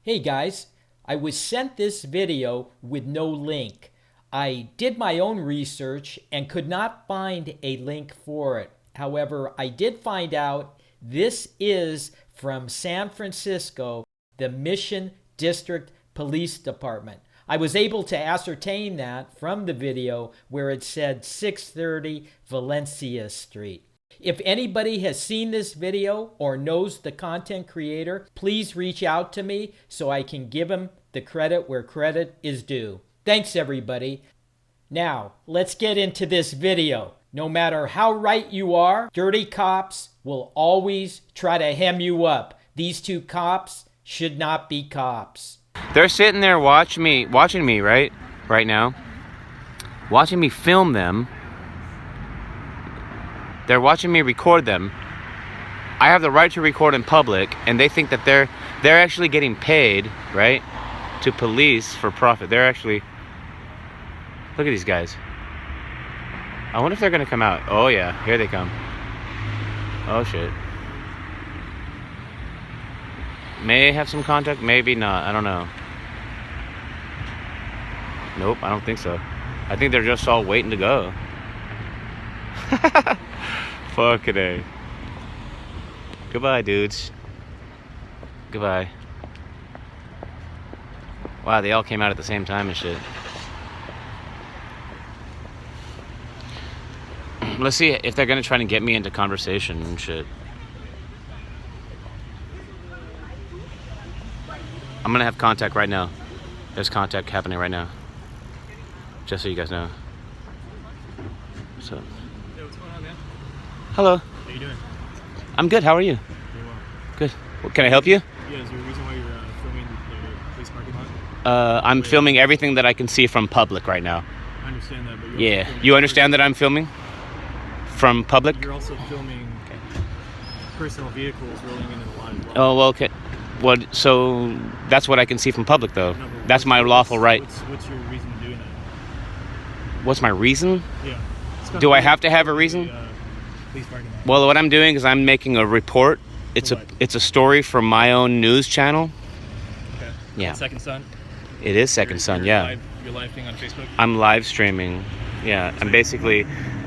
Hey guys, I was sent this video with no link. I did my own research and could not find a link for it. However, I did find out this is from San Francisco, the Mission District Police Department. I was able to ascertain that from the video where it said 630 Valencia Street. If anybody has seen this video or knows the content creator, please reach out to me so I can give him the credit where credit is due. Thanks, everybody. Now, let's get into this video. No matter how right you are, dirty cops will always try to hem you up. These two cops should not be cops. They're sitting there watching me right now, watching me film them. They're watching me record them. I have the right to record in public, and they think that they're actually getting paid, right, to police for profit. They're actually, look at these guys. I wonder if they're gonna come out. Oh yeah, here they come. Oh shit. May have some contact, maybe not, I don't know. Nope, I don't think so. I think they're just all waiting to go. Fuck it, eh? Goodbye, dudes. Goodbye. Wow, they all came out at the same time and shit. Let's see if they're gonna try to get me into conversation and shit. I'm gonna have contact right now. There's contact happening right now. Just so you guys know. So. Hey, what's going on, man? Hello. How you doing? I'm good. How are you? Very well. Good. Well, can I help you? Yeah, is there a reason why you're filming the police parking lot? I'm filming everything that I can see from public right now. I understand that, but you're Yeah. You understand that I'm filming from public? You're also filming personal vehicles rolling into the lot as well. Oh, well, okay. Well, so that's what I can see from public, though. No, but That's my lawful right. What's your reason for doing that? What's my reason? Yeah. Do I have to have a reason? Police parking lot. Well, what I'm doing is I'm making a report. It's For a what? it's a story from my own news channel. Okay. Yeah. Second Son? It is Second Son, yeah. Your live thing on Facebook? I'm live streaming. Yeah,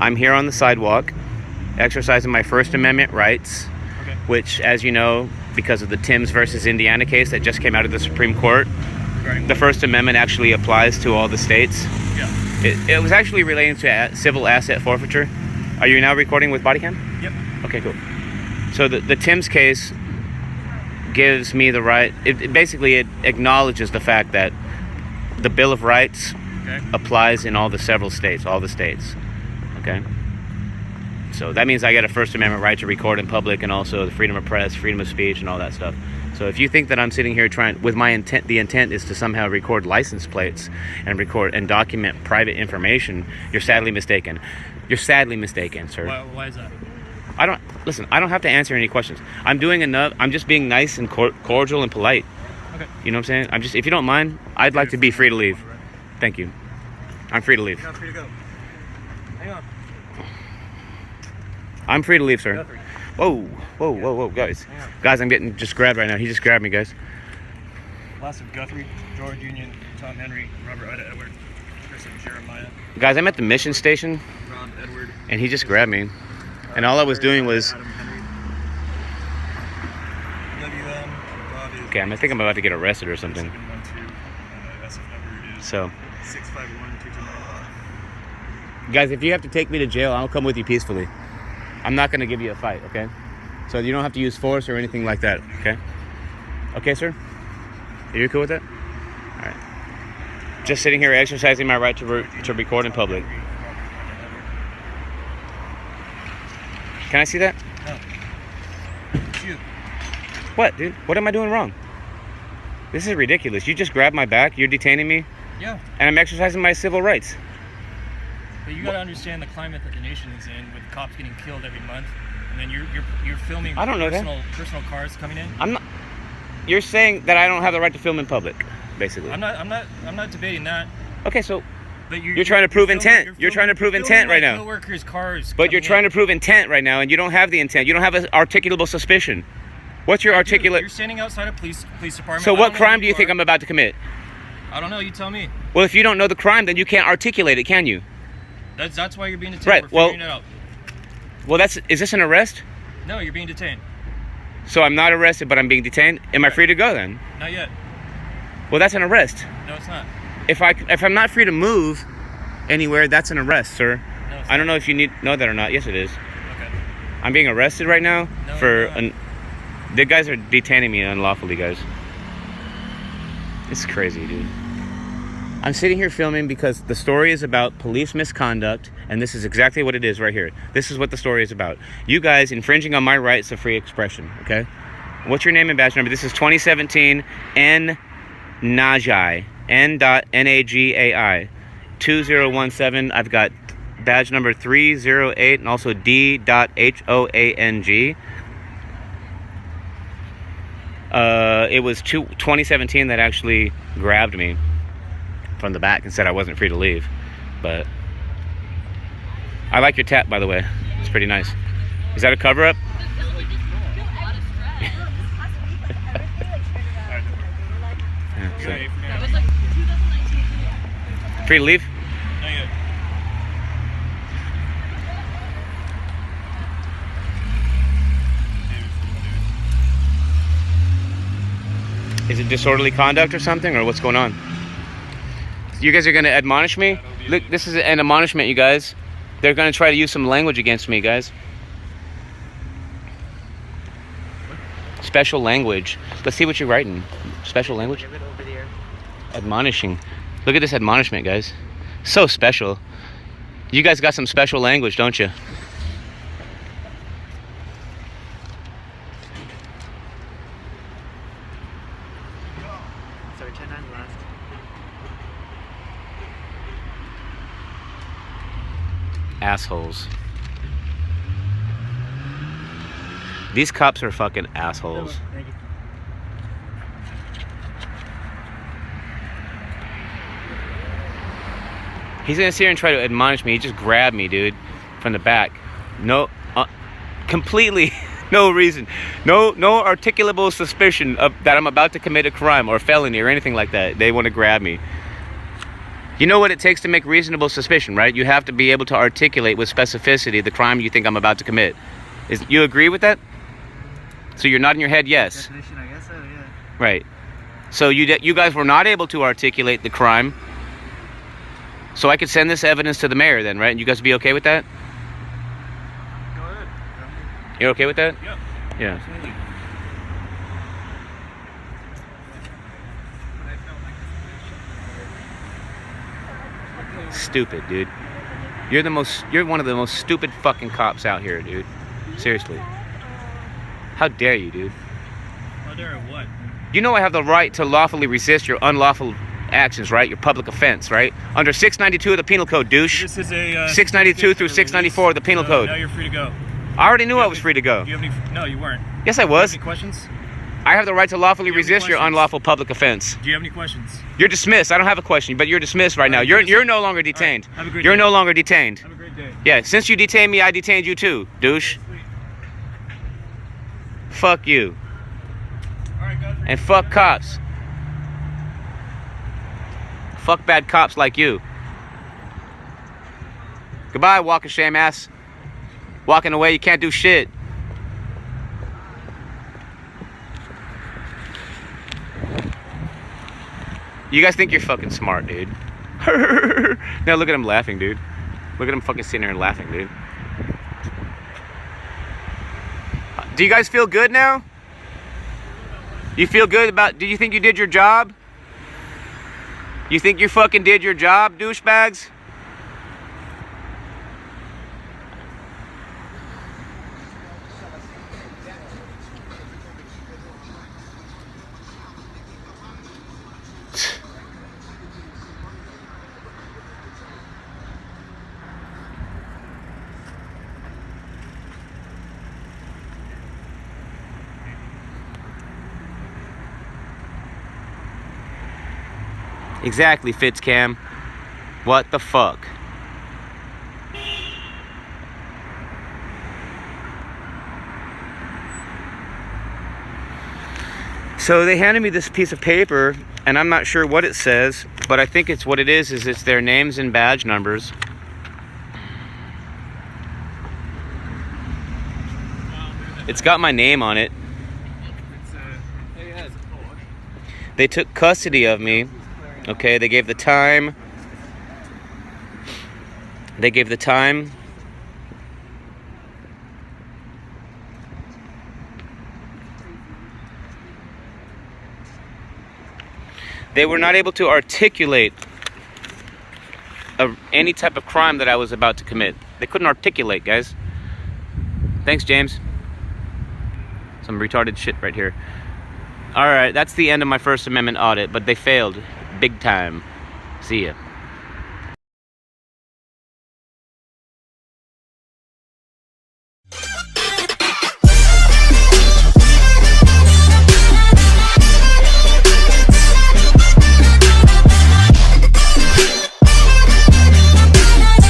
I'm here on the sidewalk, exercising my First Amendment rights, Okay. which, as you know, because of the Timms versus Indiana case that just came out of the Supreme Court, Regarding the First Amendment actually applies to all the states. Yeah. It was actually relating to civil asset forfeiture. Are you now recording with body cam? Yep. Okay, cool. So the Timms case gives me the right, it acknowledges the fact that the Bill of Rights Okay. applies in all the states, okay? So that means I get a First Amendment right to record in public, and also the freedom of press, freedom of speech, and all that stuff. So if you think that I'm sitting here with my intent, the intent is to somehow record license plates and record and document private information, you're sadly mistaken. You're sadly mistaken, sir. Why is that? I don't have to answer any questions. I'm doing enough. I'm just being nice and cordial and polite. Okay. You know what I'm saying? If you don't mind, I'd like to be free to leave. Thank you. I'm free to leave. You're not free to go. Hang on. I'm free to leave, sir. Guthrie. Whoa, guys. Hang on. Guys, I'm getting just grabbed right now. He just grabbed me, guys. Last of Guthrie, George Union, Tom Henry, Robert Ida Edward, Chris and Jeremiah, Guys, I'm at the mission station, Ron Edward, and he just grabbed me. And all I was doing was... Adam Henry, WM, Bob is Okay, I think I'm about to get arrested or something. 712, SF number is So, 651-229. guys, if you have to take me to jail, I'll come with you peacefully. I'm not going to give you a fight, okay? So you don't have to use force or anything like that, okay? Okay, sir? Are you cool with that? All right. Just sitting here exercising my right to record in public. Can I see that? No. It's you. What, dude? What am I doing wrong? This is ridiculous. You just grabbed my back, you're detaining me, Yeah. and I'm exercising my civil rights. But you gotta understand the climate that the nation is in, with cops getting killed every month, and then you're filming I don't know personal cars coming in. I'm not... You're saying that I don't have the right to film in public, basically. I'm not debating that. Okay, so... But You're trying to prove intent. You're trying to prove intent right now. Coworkers' cars. But you're trying to prove intent right now, and you don't have the intent. You don't have an articulable suspicion. What's your Dude, articulate? you're standing outside a police department. So I what don't know crime who do you think are. I'm about to commit? I don't know. You tell me. Well, if you don't know the crime, then you can't articulate it, can you? That's why you're being detained. Right, We're well- figuring it out. Well, is this an arrest? No, you're being detained. So I'm not arrested, but I'm being detained. Am I free to go then? Not yet. Well, that's an arrest. No, it's not. If I'm not free to move anywhere, that's an arrest, sir. No, it's I don't not. know if you know that or not. Yes, it is. Okay. I'm being arrested right now No, for you're not. the guys are detaining me unlawfully, guys. It's crazy, dude. I'm sitting here filming because the story is about police misconduct, and this is exactly what it is right here. This is what the story is about. You guys infringing on my rights of free expression, okay? What's your name and badge number? This is 2017 N-Nagai, N.Nagai, 2017. I've got badge number 308 and also D.Hoang. It was 2017 that actually grabbed me from the back and said I wasn't free to leave. But I like your tap, by the way. It's pretty nice. Is that a cover-up? Yeah, so. That was like 2019. Free to leave? Not yet. Is it disorderly conduct or something, or what's going on? You guys are going to admonish me? Look, this is an admonishment, you guys. They're going to try to use some language against me, guys. Special language. Let's see what you're writing. Special language? Admonishing. Look at this admonishment, guys. So special. You guys got some special language, don't you? Sorry, 10-9 last. Assholes. These cops are fucking assholes. Thank you. He's gonna sit here and try to admonish me. He just grabbed me, dude, from the back. No, completely no reason. No articulable suspicion of that I'm about to commit a crime or a felony or anything like that. They want to grab me. You know what it takes to make reasonable suspicion, right? You have to be able to articulate with specificity the crime you think I'm about to commit. You agree with that? So you're nodding your head yes. Definition, I guess so, yeah. Right. So you guys were not able to articulate the crime. So I could send this evidence to the mayor then, right? And you guys would be okay with that? Go ahead. You're okay with that? Yep. Yeah. Absolutely. Stupid, dude. You're one of the most stupid fucking cops out here, dude. Seriously. How dare you, dude? How dare what? You know I have the right to lawfully resist your unlawful actions, right? Your public offense, right? Under 692 of the Penal Code, douche. This is a 692 through 694 of the Penal Code. Now you're free to go. I already knew I was free to go. Do you have any? No, you weren't. Yes, I Do you was. have any questions? I have the right to lawfully Do you have any resist your questions? unlawful public offense. Do you have any questions? You're dismissed. I don't have a question, but you're dismissed right now. Alright, You're no longer detained. Have a great You're day. no longer detained. Have a great day. Yeah, since you detained me, I detained you too, douche. Sweet. Fuck you. All right, guys. And fuck cops. Fuck bad cops like you. Goodbye, walk of shame ass. Walking away, you can't do shit. You guys think you're fucking smart, dude. Now look at him laughing, dude. Look at him fucking sitting there and laughing, dude. Do you guys feel good now? You feel good about, do you think you did your job? You think you fucking did your job, douchebags? Exactly, Fitzcam. What the fuck? So they handed me this piece of paper, and I'm not sure what it says, but I think it's what it is it's their names and badge numbers. It's got my name on it. They took custody of me. Okay, they gave the time. They gave the time. They were not able to articulate any type of crime that I was about to commit. They couldn't articulate, guys. Thanks, James. Some retarded shit right here. All right, that's the end of my First Amendment audit, but they failed big time. See ya.